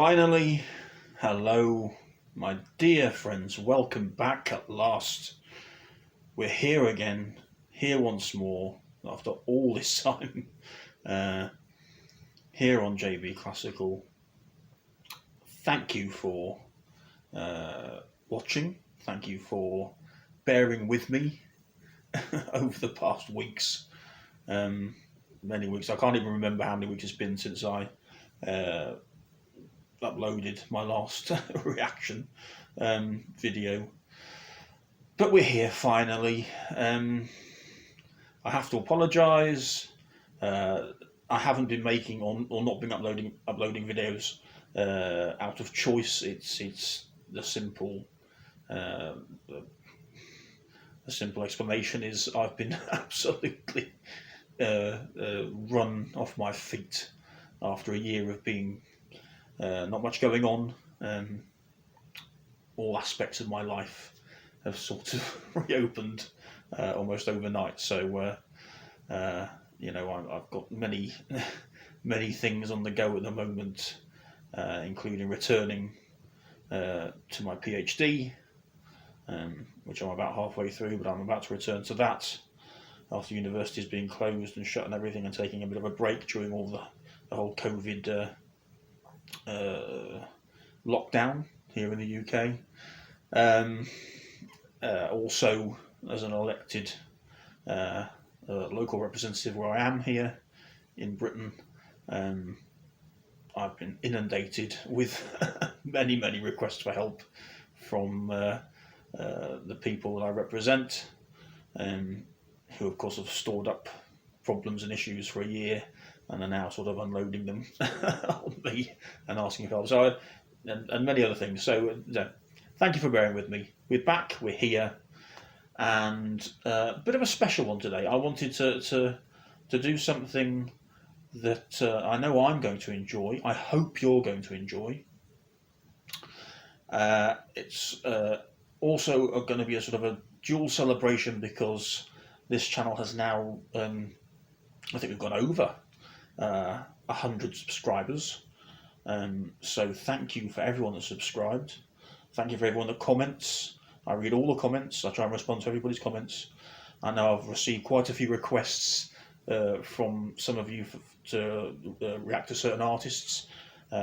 Finally, hello, my dear friends. Welcome back at last. We're here again, here once more after all this time. Here on JB Classical. Thank you for watching. Thank you for bearing with me over the past weeks. Many weeks. I can't even remember how many weeks it's been since I uploaded my last reaction video, but we're here finally. I have to apologise. I haven't been making or not been uploading videos out of choice. It's the simple explanation is I've been absolutely run off my feet after a year of being not much going on. All aspects of my life have sort of reopened almost overnight. So, I've got many things on the go at the moment, including returning to my PhD, which I'm about halfway through, but I'm about to return to that after university's being closed and shut and everything, and taking a bit of a break during all the whole COVID lockdown here in the UK. Also, as an elected local representative where I am here in Britain, I've been inundated with many requests for help from the people that I represent, who of course have stored up problems and issues for a year and are now sort of unloading them on me and asking for help. So, and many other things. So, thank you for bearing with me. We're back. We're here, and a bit of a special one today. I wanted to do something that I know I'm going to enjoy. I hope you're going to enjoy. It's also going to be a sort of a dual celebration because this channel has now, I think we've gone over 100 subscribers. So thank you for everyone that subscribed. Thank you for everyone that comments. I read all the comments. I try and respond to everybody's comments. I know I've received quite a few requests from some of you to react to certain artists,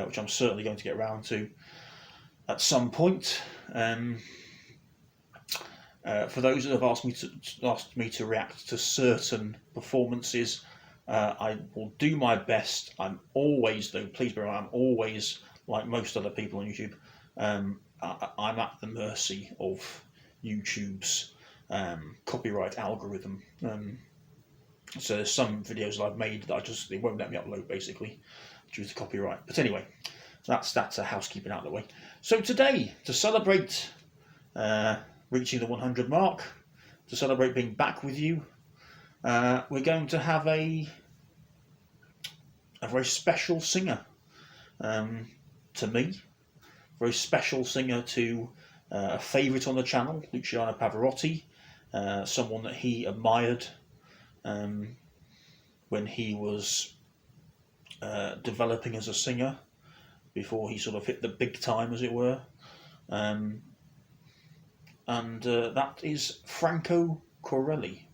which I'm certainly going to get around to at some point. For those that have asked me to react to certain performances, I will do my best. I'm always, though, please bear in mind, I'm always, like most other people on YouTube, I'm at the mercy of YouTube's copyright algorithm. So there's some videos that I've made that they won't let me upload, basically, due to copyright. But anyway, that's a housekeeping out of the way. So today, to celebrate reaching the 100 mark, to celebrate being back with you, we're going to have a very special singer to me, very special singer to a favourite on the channel, Luciano Pavarotti, someone that he admired when he was developing as a singer, before he sort of hit the big time, as it were. And that is Franco Corelli.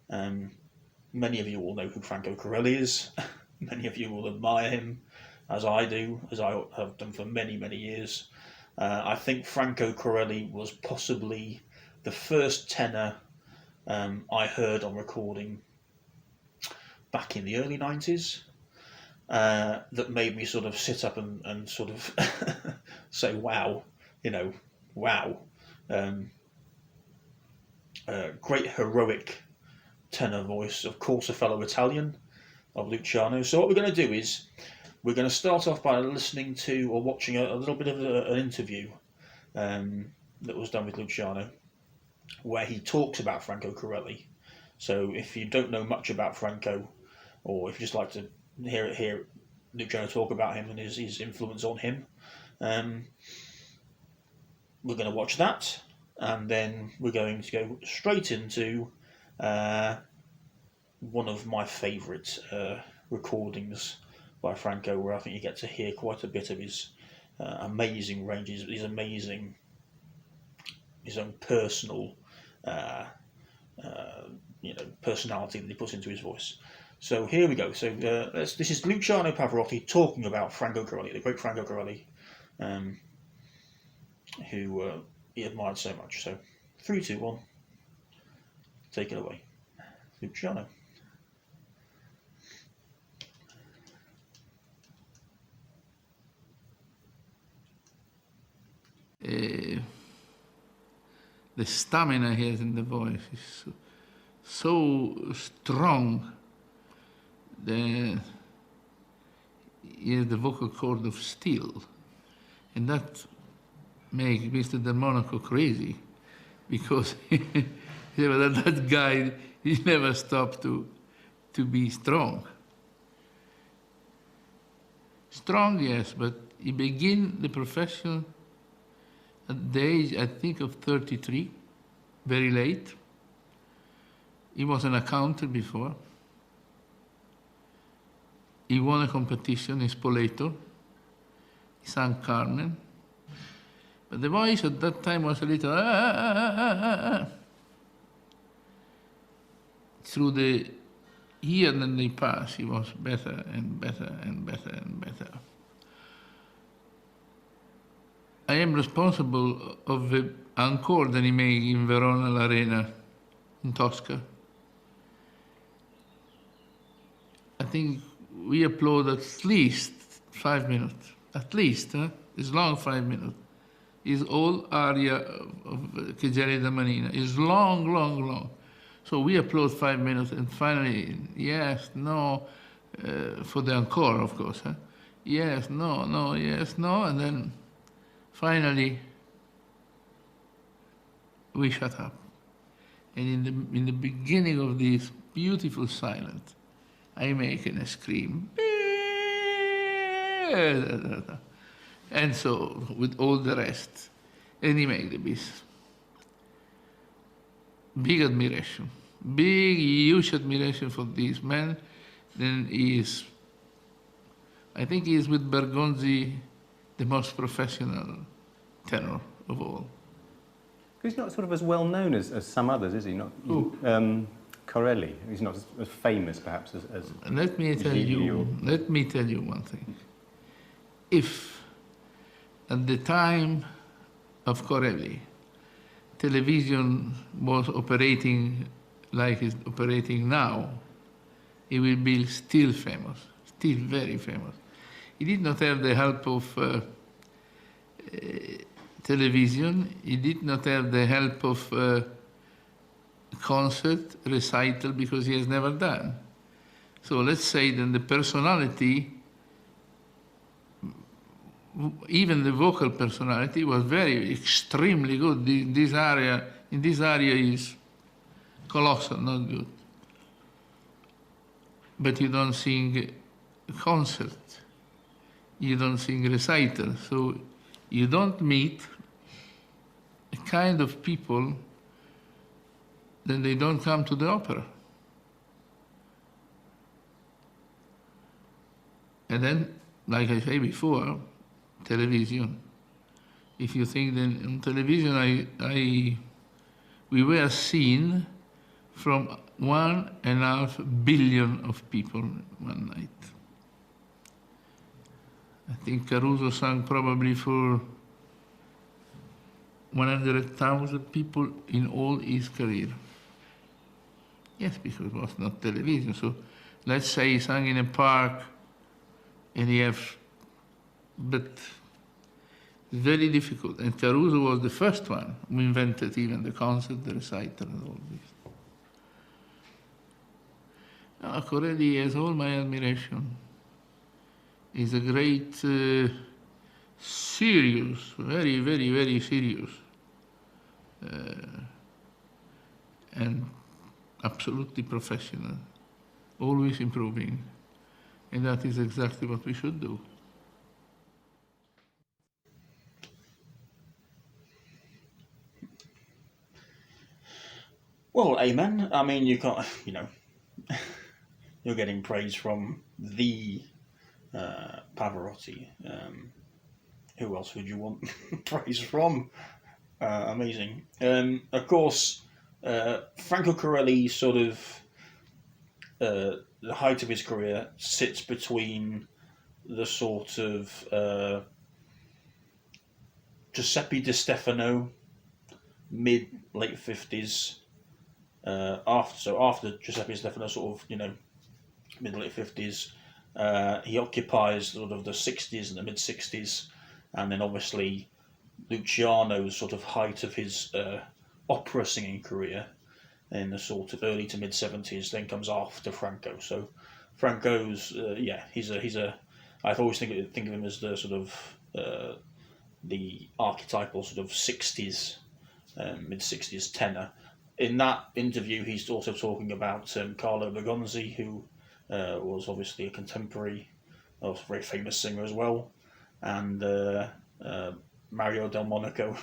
Many of you will know who Franco Corelli is. Many of you will admire him, as I do, as I have done for many years. I think Franco Corelli was possibly the first tenor I heard on recording back in the early 90s that made me sort of sit up and sort of say, wow, wow. Great heroic tenor voice, of course, a fellow Italian of Luciano. So what we're going to do is we're going to start off by listening to or watching a little bit of an interview that was done with Luciano, where he talks about Franco Corelli. So if you don't know much about Franco, or if you just like to hear Luciano talk about him and his influence on him, we're going to watch that, and then we're going to go straight into one of my favourite recordings by Franco, where I think you get to hear quite a bit of his amazing ranges, his amazing, his own personal, personality that he puts into his voice. So here we go. So this is Luciano Pavarotti talking about Franco Corelli, the great Franco Corelli, who he admired so much. So 3, 2, 1, take it away, Luciano. The stamina he has in the voice is so strong. He has the vocal cord of steel, and that makes Mr. Delmonico crazy, because that guy, he never stopped to be strong. Strong, yes, but he began the profession at the age, I think, of 33, very late. He was an accountant before. He won a competition in Spoleto. He sang Carmen. But the voice at that time was a little... Through the year that they passed, he was better and better and better and better. I am responsible of the encore that he made in Verona l'Arena in Tosca. I think we applaud at least 5 minutes. At least, it's long 5 minutes. It's all aria of Che gelida manina. It's long, long, long. So we applaud 5 minutes, and finally, yes, no, for the encore, of course. Yes, no, no, yes, no, and then finally, we shut up. And in the beginning of this beautiful silence, I make a scream. And so, with all the rest, and he made the beast. Big admiration, big, huge admiration for this man. Then I think he is with Bergonzi the most professional tenor of all. He's not sort of as well known as some others, is he? Not. Corelli. He's not as famous, perhaps, as. Let me tell you one thing. If at the time of Corelli, television was operating like it's operating now, he will be still famous, still very famous. He did not have the help of television. He did not have the help of concert, recital, because he has never done. So let's say that the personality, even the vocal personality, was very, extremely good. In this area is colossal, not good. But you don't sing concert. You don't sing recital, so you don't meet a kind of people that they don't come to the opera. And then, like I said before, television. If you think that on television, we were seen from 1.5 billion of people one night. I think Caruso sang probably for 100,000 people in all his career. Yes, because it was not television. So let's say he sang in a park and he has, but very difficult. And Caruso was the first one who invented even the concert, the recital, and all this. Corelli has all my admiration. He's a great, serious, very, very, very serious, and absolutely professional, always improving. And that is exactly what we should do. Well, amen. I mean, you can't, you're getting praise from the Pavarotti, who else would you want praise from? Amazing. Of course, Franco Corelli sort of the height of his career sits between the sort of Giuseppe Di Stefano, mid late 50s. After Giuseppe Di Stefano, sort of mid late 50s, he occupies sort of the 60s and the mid 60s, and then obviously Luciano's sort of height of his opera singing career in the sort of early to mid 70s, then comes after Franco. So Franco's he's a I've always think of him as the sort of the archetypal sort of 60s mid 60s tenor. In that interview, he's also talking about Carlo Bergonzi, who was obviously a contemporary, a very famous singer as well, and Mario Del Monaco,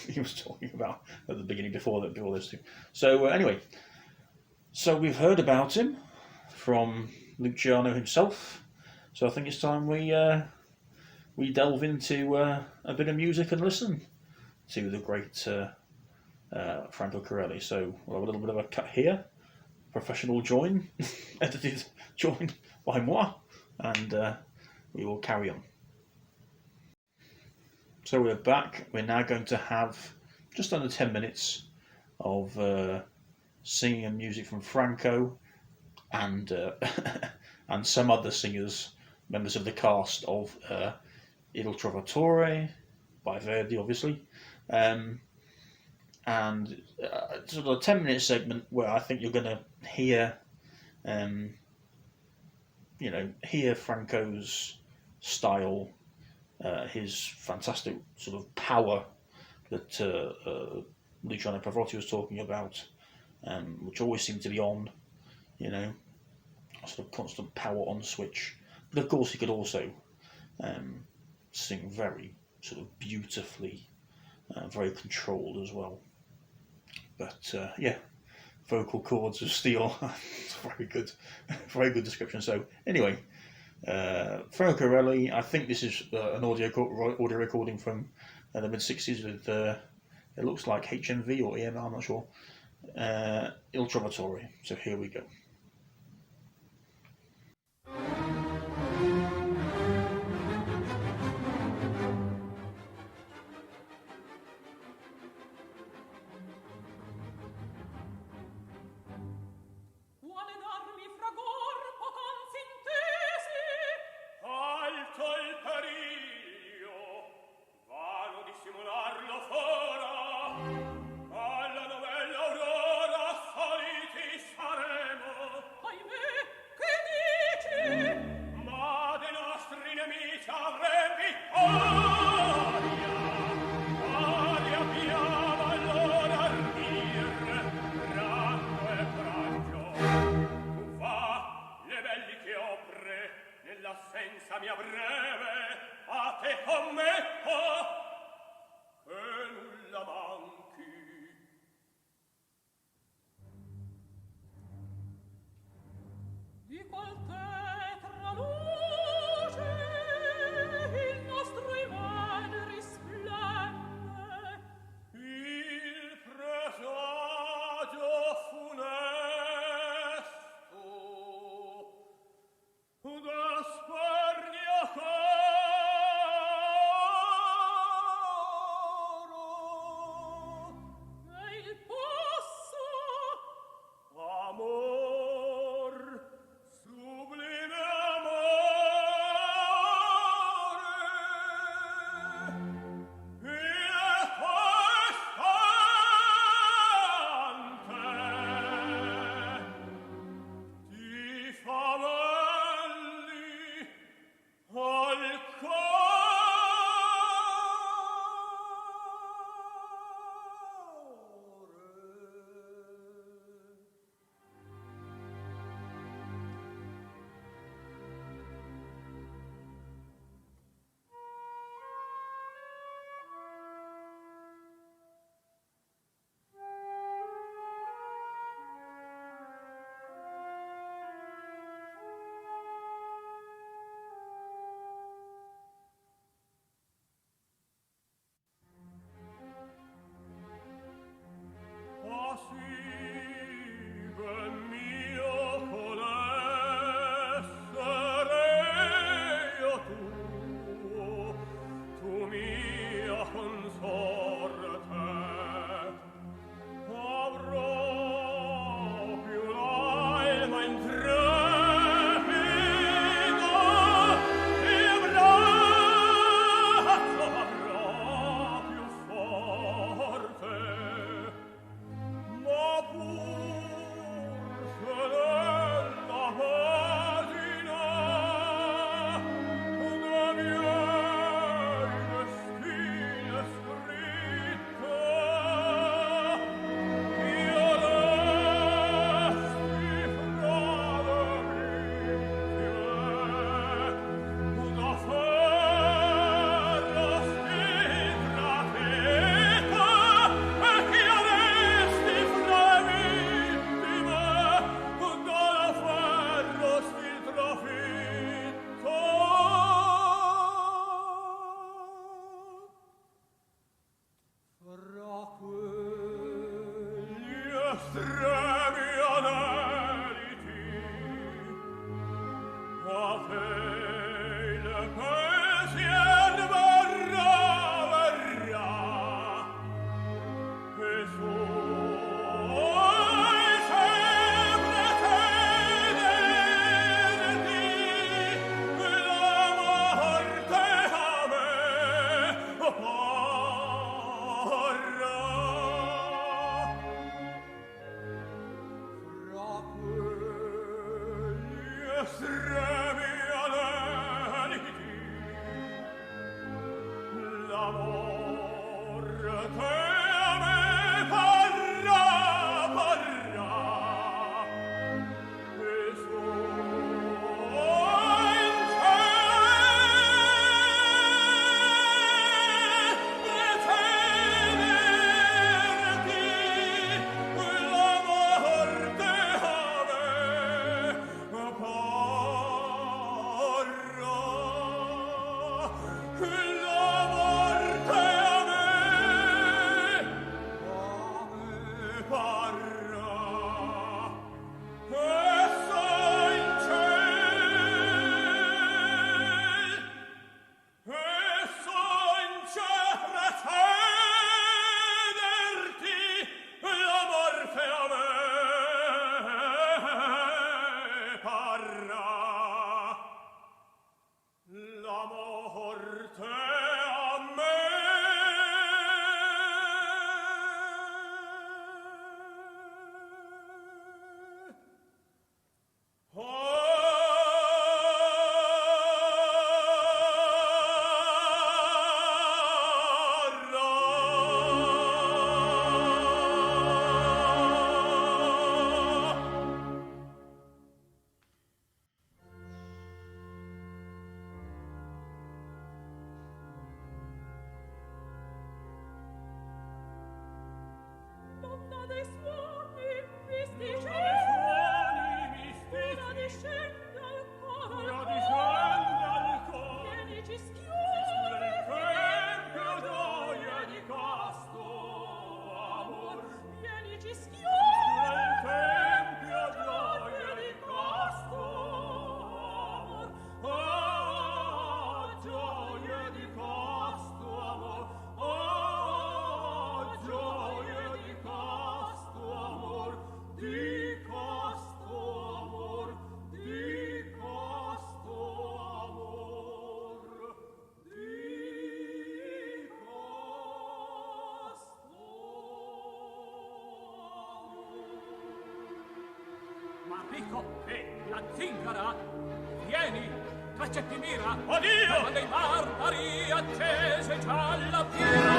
he was talking about at the beginning before this too. So anyway, so we've heard about him from Luciano himself. So I think it's time we delve into a bit of music and listen to the great Franco Corelli. So we'll have a little bit of a cut here, professional join, edited join by moi, and we will carry on. So we're back. We're now going to have just under 10 minutes of singing and music from Franco and and some other singers, members of the cast of Il Trovatore by Verdi, obviously, and sort of a 10-minute segment where I think you're going to hear, hear Franco's style, his fantastic sort of power that Luciano Pavarotti was talking about, which always seemed to be on, a sort of constant power on switch. But of course, he could also sing very sort of beautifully, very controlled as well. But vocal cords of steel. It's a very good description. So anyway. Franco Corelli, I think this is an audio recording from the mid 60s with it looks like HMV or EMR, I'm not sure. Il Trovatore. So here we go. Alla novella aurora saliti saremo Dico che la zingara, vieni, traccetti mira, oddio, dei barbari accese già la pira,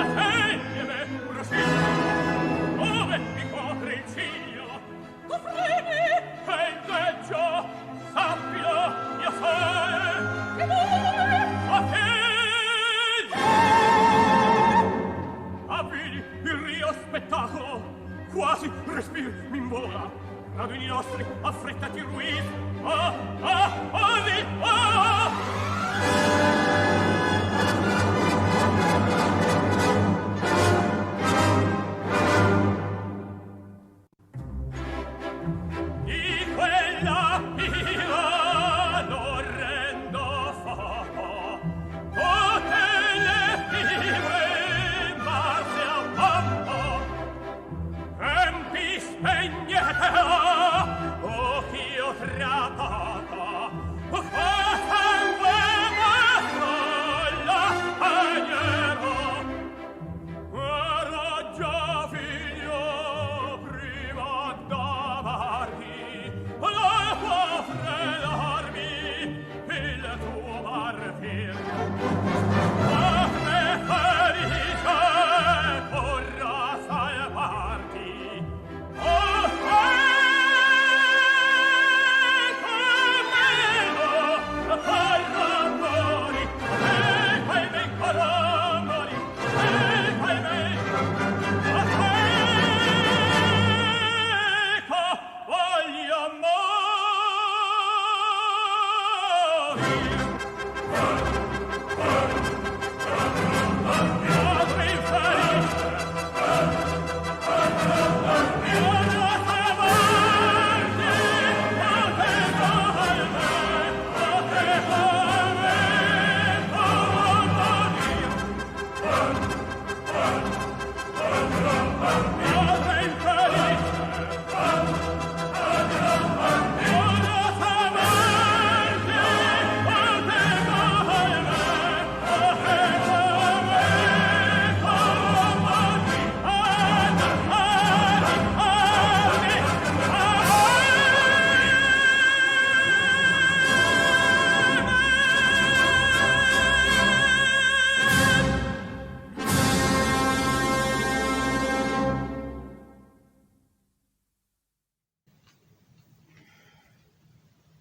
atteglieme un rosillo, dove mi copre il ciglio, tu freni, e il peggio, sappilo, io so, che vuole, avvidi il rio spettacolo, quasi respir m'invola, raduni nostri, affrettati ruis! Ah, ah, odi! Ah!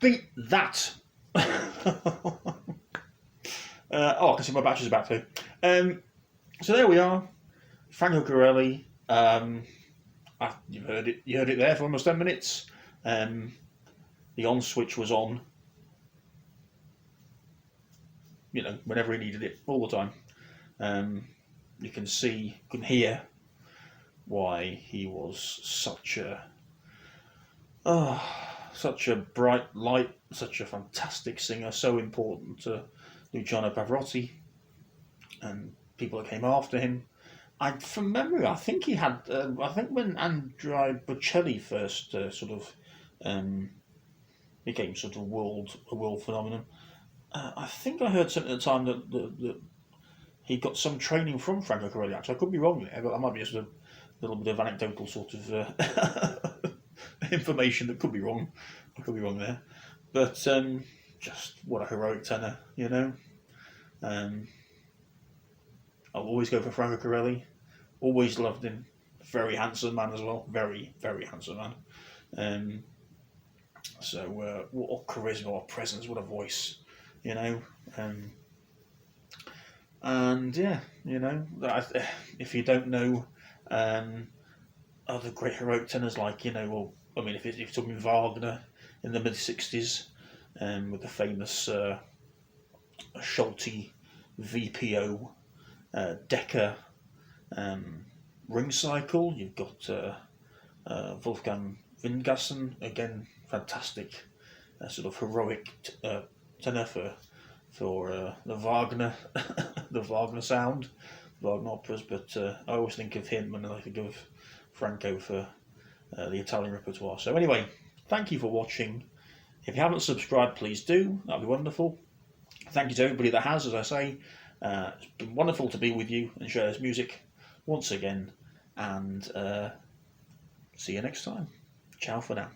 beat that. I can see my battery's about to. So there we are, Franco Corelli. You heard it. You heard it there for almost 10 minutes. The on switch was on. You know, whenever he needed it, all the time. You can see, you can hear why he was such a bright light, such a fantastic singer, so important to Luciano Pavarotti and people that came after him. From memory, I think he had. I think when Andrea Bocelli first became sort of a world phenomenon. I think I heard something at the time that he got some training from Franco Corelli. Actually, I could be wrong there, but that might be just a little bit of anecdotal sort of information that could be wrong. I could be wrong there, but just what a heroic tenor, you know. I'll always go for Franco Corelli. Always loved him. Very handsome man as well. Very, very handsome man. What a charisma, what a presence, what a voice, you know. And yeah, you know, if you don't know other great heroic tenors, like, you know, well, I mean, if you're talking Wagner in the mid-60s, with the famous Schulte VPO Decca ring cycle, you've got Wolfgang Windgassen, again, fantastic sort of heroic tenor for the Wagner the Wagner sound, Wagner operas, but I always think of him and I think of Franco for the Italian repertoire. So anyway, thank you for watching. If you haven't subscribed, please do. That'd be wonderful. Thank you to everybody that has, as I say. It's been wonderful to be with you and share this music once again, and see you next time. Ciao for now.